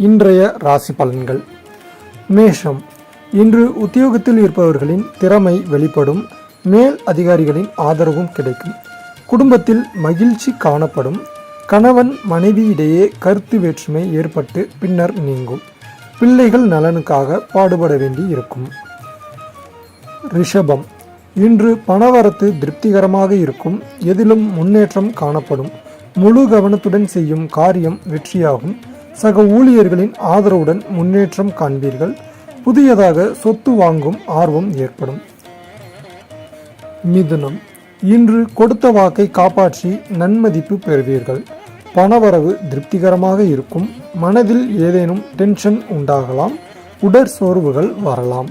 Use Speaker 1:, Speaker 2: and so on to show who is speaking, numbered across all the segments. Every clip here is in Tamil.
Speaker 1: இன்றைய ராசி பலன்கள். மேஷம். இன்று உத்தியோகத்தில் இருப்பவர்களின் திறமை வெளிப்படும். மேல் அதிகாரிகளின் ஆதரவும் கிடைக்கும். குடும்பத்தில் மகிழ்ச்சி காணப்படும். கணவன் மனைவியிடையே கருத்து வேற்றுமை ஏற்பட்டு பின்னர் நீங்கும். பிள்ளைகள் நலனுக்காக பாடுபட வேண்டி இருக்கும். ரிஷபம். இன்று பணவரத்து திருப்திகரமாக இருக்கும். எதிலும் முன்னேற்றம் காணப்படும். முழு கவனத்துடன் செய்யும் காரியம் வெற்றியாகும். சக ஊழியர்களின் ஆதரவுடன் முன்னேற்றம் காண்பீர்கள். புதியதாக சொத்து வாங்கும் ஆர்வம் ஏற்படும். மிதுனம். இன்று கொடுத்த வாக்கை காப்பாற்றி நன்மதிப்பு பெறுவீர்கள். பணவரவு திருப்திகரமாக இருக்கும். மனதில் ஏதேனும் டென்ஷன் உண்டாகலாம். உடற்சோர்வுகள் வரலாம்.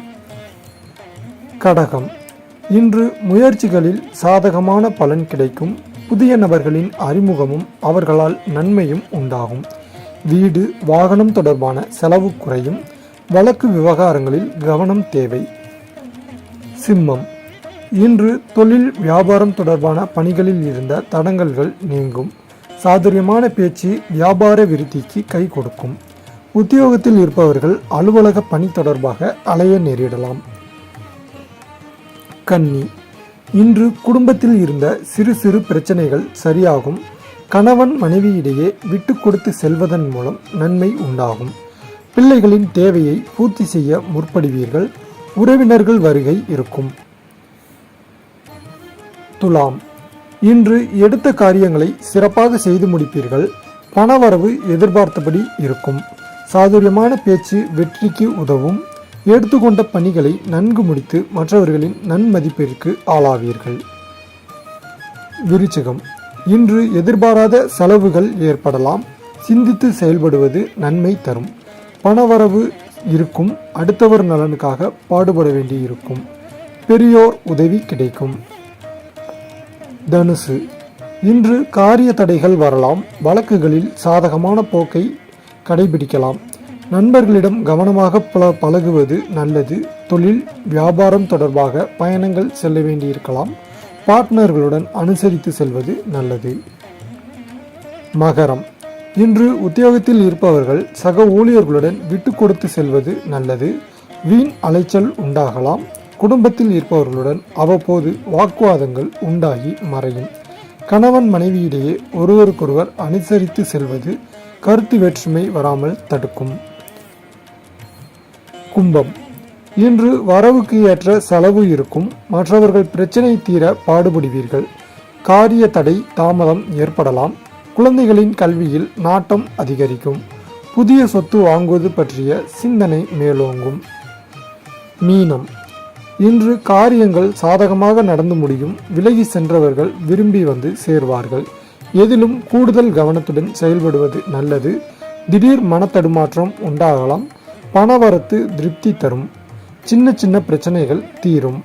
Speaker 1: கடகம். இன்று முயற்சிகளில் சாதகமான பலன் கிடைக்கும். புதிய நபர்களின் அறிமுகமும் அவர்களால் நன்மையும் உண்டாகும். வீடு வாகனம் தொடர்பான செலவு குறையும். வழக்கு விவகாரங்களில் கவனம் தேவை. சிம்மம். இன்று தொழில் வியாபாரம் தொடர்பான பணிகளில் இருந்த தடங்கல்கள் நீங்கும். சாதுரியமான பேச்சு வியாபார விருத்திக்கு கை கொடுக்கும். உத்தியோகத்தில் இருப்பவர்கள் அலுவலக பணி தொடர்பாக அலைய நேரிடலாம். கன்னி. இன்று குடும்பத்தில் இருந்த சிறு சிறு பிரச்சனைகள் சரியாகும். கணவன் மனைவியிடையே விட்டு கொடுத்து செல்வதன் மூலம் நன்மை உண்டாகும். பிள்ளைகளின் தேவையை பூர்த்தி செய்ய முற்படுவீர்கள். உறவினர்கள் வருகை இருக்கும். துலாம். இன்று எடுத்த காரியங்களை சிறப்பாக செய்து முடிப்பீர்கள். பணவரவு எதிர்பார்த்தபடி இருக்கும். சாதுரியமான பேச்சு வெற்றிக்கு உதவும். எடுத்துக்கொண்ட பணிகளை நன்கு முடித்து மற்றவர்களின் நன்மதிப்பிற்கு ஆளாவீர்கள். விருச்சிகம். இன்று எதிர்பாராத செலவுகள் ஏற்படலாம். சிந்தித்து செயல்படுவது நன்மை தரும். பணவரவு இருக்கும். அடுத்தவர் நலனுக்காக பாடுபட வேண்டியிருக்கும். பெரியோர் உதவி கிடைக்கும். தனுசு. இன்று காரிய தடைகள் வரலாம். வழக்குகளில் சாதகமான போக்கை கடைபிடிக்கலாம். நண்பர்களிடம் கவனமாக பழகுவது நல்லது. தொழில் வியாபாரம் தொடர்பாக பயணங்கள் செல்ல வேண்டியிருக்கலாம். பார்ட்னர்களுடன் அனுசரித்து செல்வது நல்லது. மகரம். இன்று உத்தியோகத்தில் இருப்பவர்கள் சக ஊழியர்களுடன் விட்டு கொடுத்து செல்வது நல்லது. வீண் அலைச்சல் உண்டாகலாம். குடும்பத்தில் இருப்பவர்களுடன் அவ்வப்போது வாக்குவாதங்கள் உண்டாகி மறையும். கணவன் மனைவியிடையே ஒருவருக்கொருவர் அனுசரித்து செல்வது கருத்து வேற்றுமை வராமல் தடுக்கும். கும்பம். இன்று வரவுக்கு ஏற்ற செலவு இருக்கும். மற்றவர்கள் பிரச்சனை தீர பாடுபடுவீர்கள். காரிய தடை தாமதம் ஏற்படலாம். குழந்தைகளின் கல்வியில் நாட்டம் அதிகரிக்கும். புதிய சொத்து வாங்குவது பற்றிய சிந்தனை மேலோங்கும். மீனம். இன்று காரியங்கள் சாதகமாக நடந்து முடியும். விலகி சென்றவர்கள் விரும்பி வந்து சேர்வார்கள். எதிலும் கூடுதல் கவனத்துடன் செயல்படுவது நல்லது. திடீர் மனத்தடுமாற்றம் உண்டாகலாம். பணவரத்து திருப்தி தரும். சின்ன சின்ன பிரச்சனைகள் தீரும்.